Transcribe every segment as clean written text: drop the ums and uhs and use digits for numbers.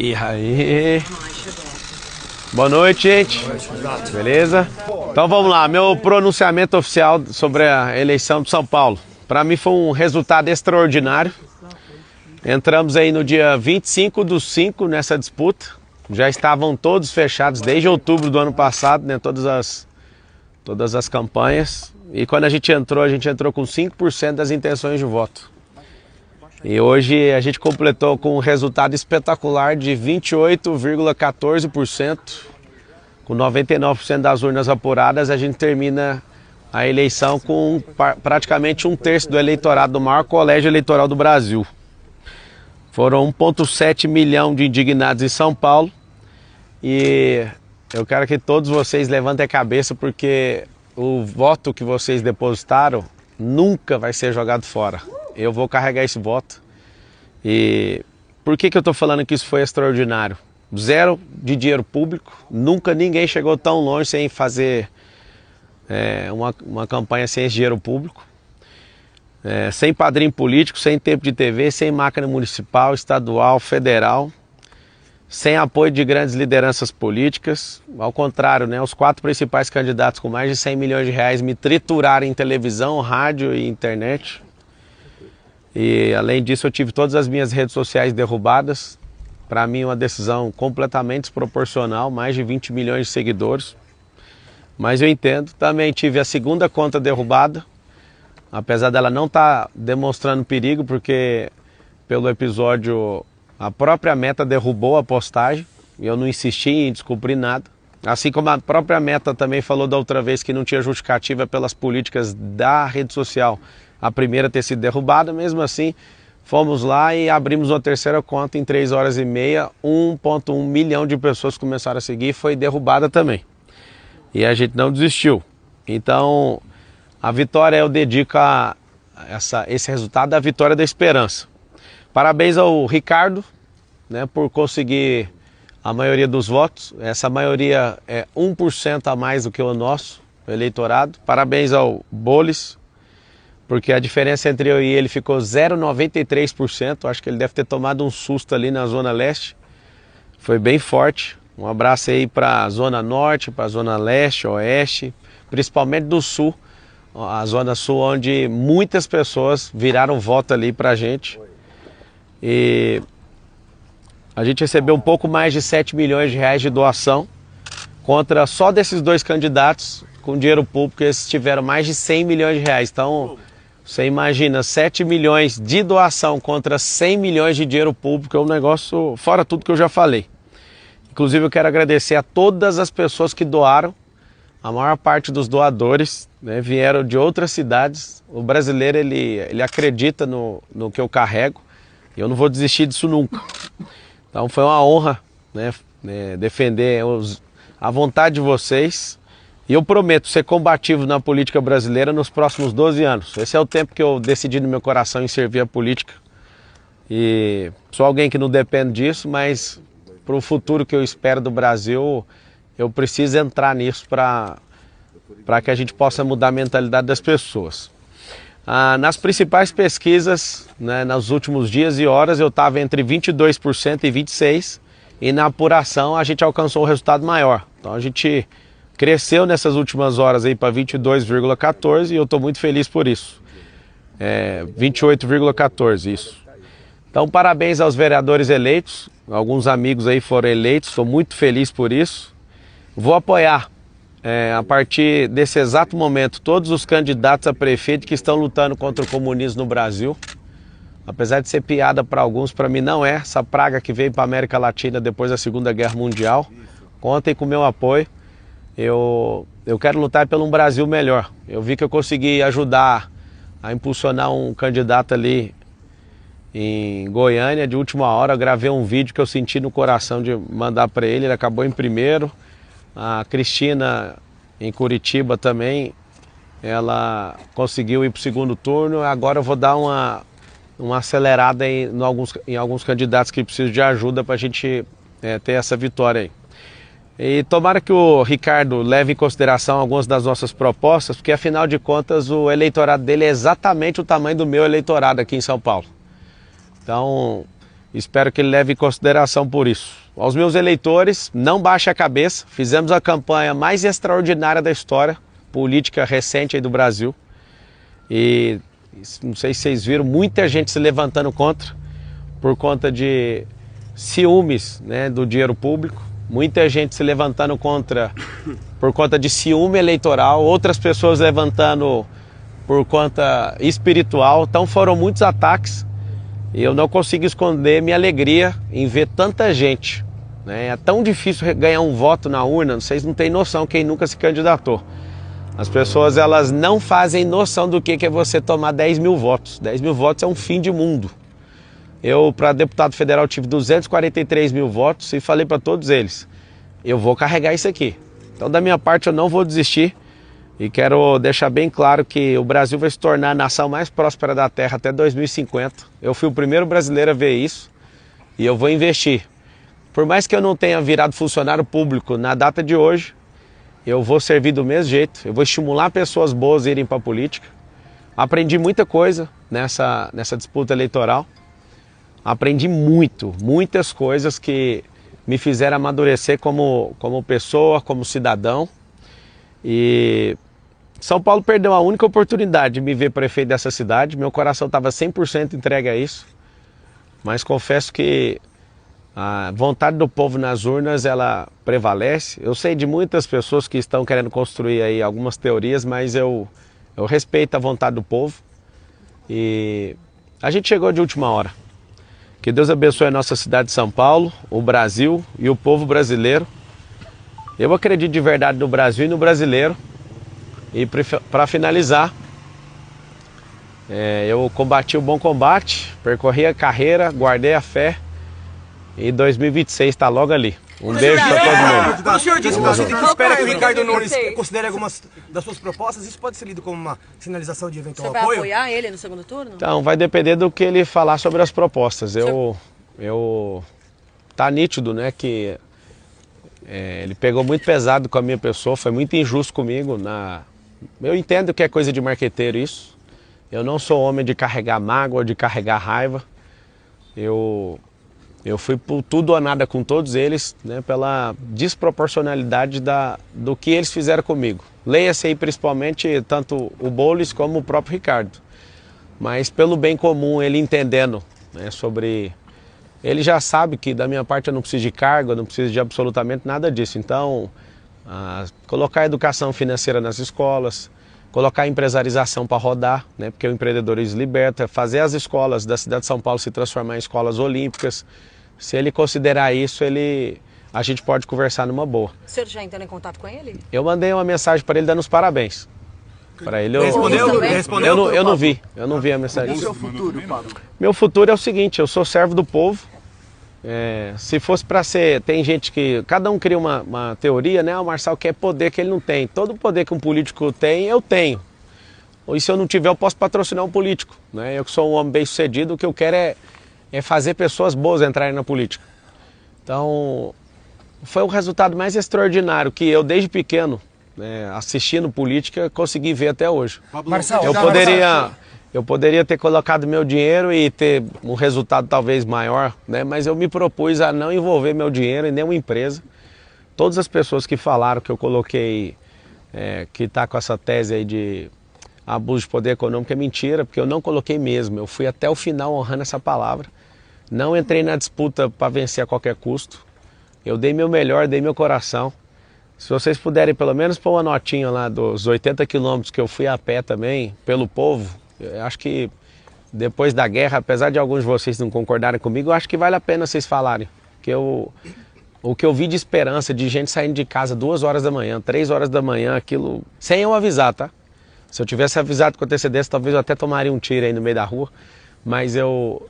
E aí? Boa noite, gente. Beleza? Então vamos lá, meu pronunciamento oficial sobre a eleição de São Paulo. Para mim foi um resultado extraordinário. Entramos aí no dia 25/5 nessa disputa. Já estavam todos fechados desde outubro do ano passado, né? Todas as campanhas. E quando a gente entrou com 5% das intenções de voto. E hoje a gente completou com um resultado espetacular de 28,14%. Com 99% das urnas apuradas, a gente termina a eleição com praticamente 1/3 do eleitorado do maior colégio eleitoral do Brasil. Foram 1,7 milhão de indignados em São Paulo. E eu quero que todos vocês levantem a cabeça, porque o voto que vocês depositaram nunca vai ser jogado fora. Eu vou carregar esse voto. E por que eu estou falando que isso foi extraordinário? Zero de dinheiro público, nunca ninguém chegou tão longe sem fazer uma campanha sem esse dinheiro público. Sem padrinho político, sem tempo de TV, sem máquina municipal, estadual, federal, sem apoio de grandes lideranças políticas. Ao contrário, né, os 4 principais candidatos com mais de 100 milhões de reais me trituraram em televisão, rádio e internet. E além disso eu tive todas as minhas redes sociais derrubadas. Para mim uma decisão completamente desproporcional, mais de 20 milhões de seguidores. Mas eu entendo. Também tive a segunda conta derrubada, apesar dela não estar demonstrando perigo, porque pelo episódio a própria Meta derrubou a postagem e eu não insisti em descobrir nada. Assim como a própria Meta também falou da outra vez que não tinha justificativa pelas políticas da rede social, a primeira ter sido derrubada. Mesmo assim, fomos lá e abrimos uma terceira conta em 3 horas e meia, 1,1 milhão de pessoas começaram a seguir e foi derrubada também. E a gente não desistiu. Então, a vitória eu dedico a esse resultado, a vitória da esperança. Parabéns ao Ricardo, né, por conseguir a maioria dos votos. Essa maioria é 1% a mais do que o nosso eleitorado. Parabéns ao Bolis, porque a diferença entre eu e ele ficou 0,93%. Acho que ele deve ter tomado um susto ali na Zona Leste. Foi bem forte. Um abraço aí para a Zona Norte, para a Zona Leste, Oeste, principalmente do Sul. A Zona Sul, onde muitas pessoas viraram voto ali para a gente. E a gente recebeu um pouco mais de 7 milhões de reais de doação, contra só desses 2 candidatos com dinheiro público, eles tiveram mais de 100 milhões de reais. Então, você imagina, 7 milhões de doação contra 100 milhões de dinheiro público, é um negócio fora tudo que eu já falei. Inclusive eu quero agradecer a todas as pessoas que doaram. A maior parte dos doadores, né, vieram de outras cidades. O brasileiro ele acredita no que eu carrego e eu não vou desistir disso nunca. Então foi uma honra, né, defender a vontade de vocês. E eu prometo ser combativo na política brasileira nos próximos 12 anos. Esse é o tempo que eu decidi no meu coração em servir a política. E sou alguém que não depende disso, mas para o futuro que eu espero do Brasil, eu preciso entrar nisso para que a gente possa mudar a mentalidade das pessoas. Nas principais pesquisas, né, nos últimos dias e horas, eu estava entre 22% e 26%, e na apuração a gente alcançou um resultado maior. Então a gente cresceu nessas últimas horas aí para 22,14% e eu estou muito feliz por isso. 28,14%, isso. Então parabéns aos vereadores eleitos, alguns amigos aí foram eleitos, estou muito feliz por isso. Vou apoiar, a partir desse exato momento, todos os candidatos a prefeito que estão lutando contra o comunismo no Brasil. Apesar de ser piada para alguns, para mim não é. Essa praga que veio para a América Latina depois da Segunda Guerra Mundial. Contem com o meu apoio. Eu quero lutar pelo um Brasil melhor. Eu vi que eu consegui ajudar a impulsionar um candidato ali em Goiânia de última hora. Eu gravei um vídeo que eu senti no coração de mandar para ele. Ele acabou em primeiro. A Cristina, em Curitiba também, ela conseguiu ir para o segundo turno. Agora eu vou dar uma acelerada em alguns candidatos que precisam de ajuda para a gente ter essa vitória aí. E tomara que o Ricardo leve em consideração algumas das nossas propostas, porque afinal de contas o eleitorado dele é exatamente o tamanho do meu eleitorado aqui em São Paulo. Então Espero que ele leve em consideração por isso. Aos meus eleitores, não baixe a cabeça. Fizemos a campanha mais extraordinária da história política recente aí do Brasil. E não sei se vocês viram, muita gente se levantando contra, por conta de ciúmes, né, do dinheiro público. Muita gente se levantando contra por conta de ciúme eleitoral. Outras pessoas levantando por conta espiritual. Então foram muitos ataques. E eu não consigo esconder minha alegria em ver tanta gente, né? É tão difícil ganhar um voto na urna, vocês não têm noção, quem nunca se candidatou. As pessoas, elas não fazem noção do que é você tomar 10 mil votos. 10 mil votos é um fim de mundo. Eu, para deputado federal, tive 243 mil votos e falei para todos eles, eu vou carregar isso aqui. Então, da minha parte, eu não vou desistir. E quero deixar bem claro que o Brasil vai se tornar a nação mais próspera da Terra até 2050. Eu fui o primeiro brasileiro a ver isso e eu vou investir. Por mais que eu não tenha virado funcionário público na data de hoje, eu vou servir do mesmo jeito. Eu vou estimular pessoas boas a irem para a política. Aprendi muita coisa nessa disputa eleitoral. Aprendi muitas coisas que me fizeram amadurecer como pessoa, como cidadão. E São Paulo perdeu a única oportunidade de me ver prefeito dessa cidade. Meu coração estava 100% entregue a isso. Mas confesso que a vontade do povo nas urnas, ela prevalece. Eu sei de muitas pessoas que estão querendo construir aí algumas teorias, mas eu respeito a vontade do povo. E a gente chegou de última hora. Que Deus abençoe a nossa cidade de São Paulo, o Brasil e o povo brasileiro. Eu acredito de verdade no Brasil e no brasileiro. E para finalizar, eu combati o bom combate, percorri a carreira, guardei a fé. E 2026 está logo ali. Um beijo para todo mundo. O senhor disse que você espera que o Ricardo Nunes considere algumas das suas propostas. Isso pode ser lido como uma sinalização de eventual apoio? Você vai apoiar ele no segundo turno? Então, vai depender do que ele falar sobre as propostas. Tá nítido, né, que ele pegou muito pesado com a minha pessoa, foi muito injusto comigo. Eu entendo que é coisa de marqueteiro isso. Eu não sou homem de carregar mágoa, de carregar raiva. Eu fui por tudo ou nada com todos eles, né, pela desproporcionalidade do que eles fizeram comigo. Leia-se aí principalmente tanto o Boulos como o próprio Ricardo. Mas pelo bem comum, ele entendendo, né, sobre... Ele já sabe que da minha parte eu não preciso de cargo, eu não preciso de absolutamente nada disso. Então, colocar a educação financeira nas escolas, colocar a empresarização para rodar, né, porque o empreendedorismo liberta, fazer as escolas da cidade de São Paulo se transformar em escolas olímpicas. Se ele considerar isso, a gente pode conversar numa boa. O senhor já entrou em contato com ele? Eu mandei uma mensagem para ele dando os parabéns. Para ele, Respondeu? Eu não vi a mensagem. E o seu futuro, Pablo? Meu futuro é o seguinte, eu sou servo do povo. Se fosse para ser, tem gente que, cada um cria uma teoria, né? O Marçal quer poder que ele não tem. Todo poder que um político tem, eu tenho. E se eu não tiver, eu posso patrocinar um político, né? Eu que sou um homem bem sucedido, o que eu quero é fazer pessoas boas entrarem na política. Então, foi o resultado mais extraordinário que eu, desde pequeno, né, assistindo política, consegui ver até hoje. Marçal, Eu poderia ter colocado meu dinheiro e ter um resultado talvez maior, né? Mas eu me propus a não envolver meu dinheiro em nenhuma empresa. Todas as pessoas que falaram que eu coloquei, que está com essa tese aí de abuso de poder econômico, é mentira, porque eu não coloquei mesmo. Eu fui até o final honrando essa palavra. Não entrei na disputa para vencer a qualquer custo. Eu dei meu melhor, dei meu coração. Se vocês puderem pelo menos pôr uma notinha lá dos 80 quilômetros que eu fui a pé também, pelo povo, eu acho que depois da guerra, apesar de alguns de vocês não concordarem comigo, eu acho que vale a pena vocês falarem. Que o que eu vi de esperança, de gente saindo de casa 2 horas da manhã, 3 horas da manhã, aquilo, sem eu avisar, tá? Se eu tivesse avisado com antecedência, talvez eu até tomaria um tiro aí no meio da rua. Mas eu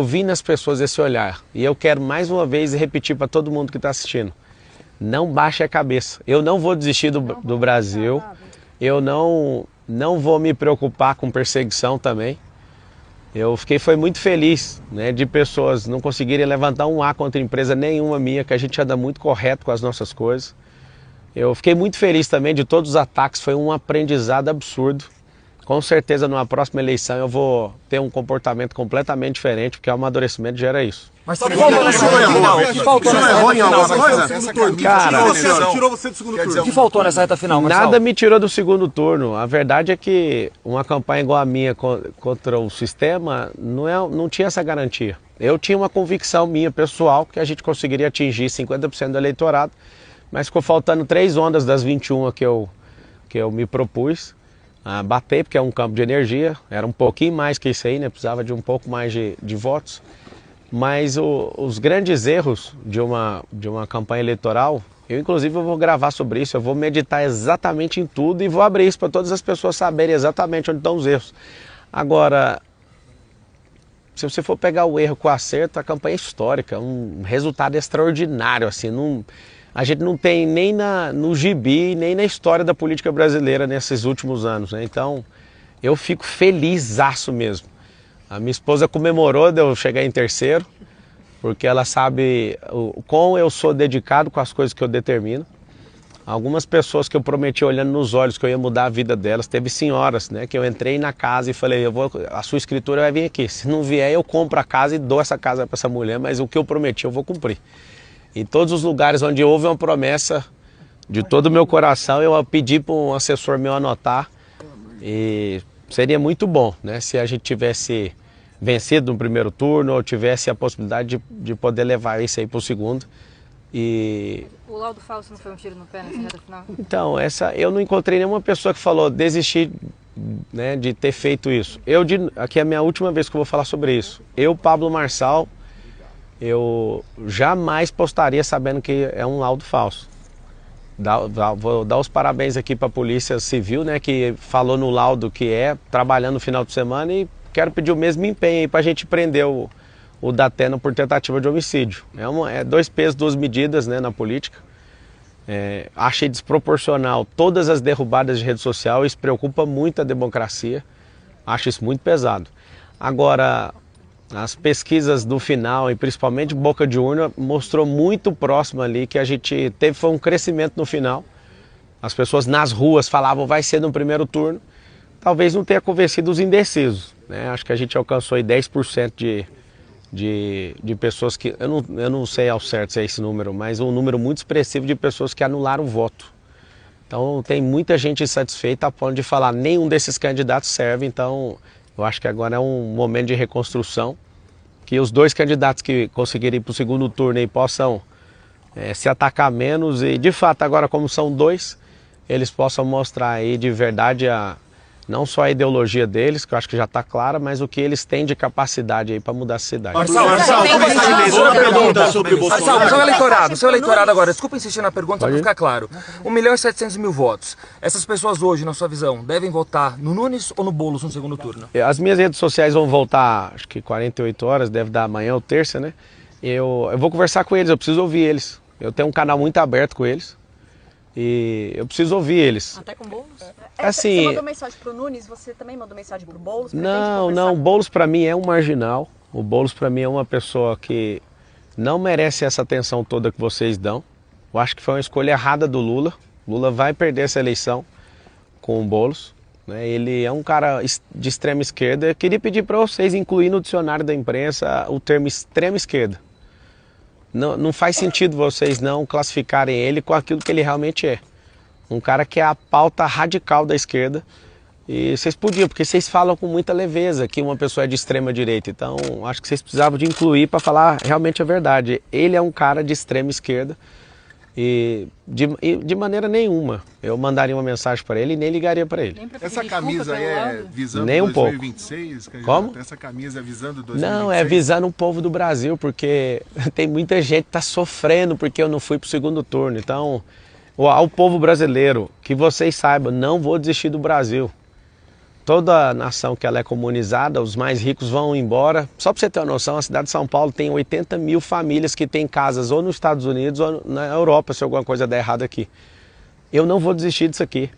vi nas pessoas esse olhar. E eu quero mais uma vez repetir para todo mundo que está assistindo. Não baixe a cabeça. Eu não vou desistir do Brasil. Eu não vou me preocupar com perseguição também. Foi muito feliz, né, de pessoas não conseguirem levantar um A contra empresa nenhuma minha, que a gente anda muito correto com as nossas coisas. Eu fiquei muito feliz também de todos os ataques, foi um aprendizado absurdo. com certeza numa próxima eleição eu vou ter um comportamento completamente diferente, porque o amadurecimento gera isso. Mas o que faltou nessa reta final? Cara, Tirou você do segundo turno. O que faltou nessa reta final, Marçal? Nada me tirou do segundo turno. A verdade é que uma campanha igual a minha contra o sistema não tinha essa garantia. Eu tinha uma convicção minha pessoal que a gente conseguiria atingir 50% do eleitorado, mas ficou faltando 3 ondas das 21 que eu me propus a bater, porque é um campo de energia, era um pouquinho mais que isso aí, né? Precisava de um pouco mais de votos. Mas os grandes erros de uma campanha eleitoral, eu inclusive vou gravar sobre isso, eu vou meditar exatamente em tudo e vou abrir isso para todas as pessoas saberem exatamente onde estão os erros. Agora, se você for pegar o erro com o acerto, a campanha é histórica, um resultado extraordinário, assim, a gente não tem nem no gibi, nem na história da política brasileira nesses últimos anos, né? Então, eu fico felizaço mesmo. A minha esposa comemorou de eu chegar em terceiro, porque ela sabe o quão eu sou dedicado com as coisas que eu determino. Algumas pessoas que eu prometi olhando nos olhos que eu ia mudar a vida delas, teve senhoras, né, que eu entrei na casa e falei, a sua escritura vai vir aqui, se não vier eu compro a casa e dou essa casa para essa mulher, mas o que eu prometi eu vou cumprir. Em todos os lugares onde houve uma promessa de todo o meu coração, eu pedi para um assessor meu anotar e seria muito bom, né, se a gente tivesse vencido no primeiro turno ou tivesse a possibilidade de poder levar isso aí para o segundo. E o laudo falso não foi um tiro no pé nessa reta final? Então, eu não encontrei nenhuma pessoa que falou desistir, né, de ter feito isso. Aqui é a minha última vez que eu vou falar sobre isso. Eu, Pablo Marçal, eu jamais postaria sabendo que é um laudo falso. Vou dar os parabéns aqui para a Polícia Civil, né, que falou no laudo que trabalhando no final de semana, e quero pedir o mesmo empenho aí para a gente prender o Datena por tentativa de homicídio. É 2 pesos, 2 medidas, né, na política. Achei desproporcional todas as derrubadas de rede social, isso preocupa muito a democracia, acho isso muito pesado. Agora, as pesquisas do final, e principalmente boca de urna, mostrou muito próximo ali que a gente foi um crescimento no final. As pessoas nas ruas falavam vai ser no primeiro turno, talvez não tenha convencido os indecisos, né? Acho que a gente alcançou aí 10% de pessoas que, eu não sei ao certo se é esse número, mas um número muito expressivo de pessoas que anularam o voto. Então tem muita gente insatisfeita a ponto de falar nenhum desses candidatos serve, então eu acho que agora é um momento de reconstrução, que os 2 candidatos que conseguirem ir para o segundo turno aí possam se atacar menos e de fato agora como são 2, eles possam mostrar aí de verdade não só a ideologia deles, que eu acho que já está clara, mas o que eles têm de capacidade aí para mudar a cidade. Marçal, seu eleitorado agora, desculpa insistir na pergunta para ficar claro. 1.700.000 votos. Essas pessoas hoje, na sua visão, devem votar no Nunes ou no Boulos no segundo turno? As minhas redes sociais vão voltar, acho que 48 horas, deve dar amanhã ou terça, né? Eu vou conversar com eles, eu preciso ouvir eles. Eu tenho um canal muito aberto com eles. E eu preciso ouvir eles. Até com Boulos? Assim, você mandou mensagem pro Nunes, você também mandou mensagem pro Boulos? Não, o Boulos para mim é um marginal. O Boulos para mim é uma pessoa que não merece essa atenção toda que vocês dão. Eu acho que foi uma escolha errada do Lula. Lula vai perder essa eleição com o Boulos, né? Ele é um cara de extrema esquerda. Eu queria pedir para vocês incluir no dicionário da imprensa o termo extrema esquerda. Não faz sentido vocês não classificarem ele com aquilo que ele realmente é. Um cara que é a pauta radical da esquerda. E vocês podiam, porque vocês falam com muita leveza que uma pessoa é de extrema direita. Então, acho que vocês precisavam de incluir para falar realmente a verdade. Ele é um cara de extrema esquerda e de maneira nenhuma eu mandaria uma mensagem para ele e nem ligaria para ele. Essa camisa aí é visando nem um 2026? Pouco. Como? Essa camisa é visando 2026? Não, é visando o povo do Brasil, porque tem muita gente que está sofrendo porque eu não fui para o segundo turno. Então, ao povo brasileiro, que vocês saibam, não vou desistir do Brasil. Toda nação que ela é comunizada, os mais ricos vão embora. Só para você ter uma noção, a cidade de São Paulo tem 80.000 famílias que têm casas ou nos Estados Unidos ou na Europa, se alguma coisa der errado aqui. Eu não vou desistir disso aqui.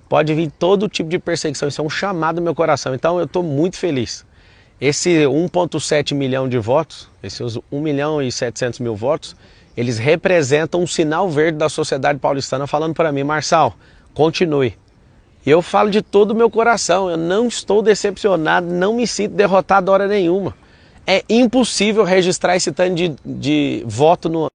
Pode vir todo tipo de perseguição, isso é um chamado no meu coração. Então eu estou muito feliz. Esse 1,7 milhão de votos, esses 1.700.000 votos, eles representam um sinal verde da sociedade paulistana falando para mim, Marçal, continue. Eu falo de todo o meu coração, eu não estou decepcionado, não me sinto derrotado hora nenhuma. É impossível registrar esse tanto de voto no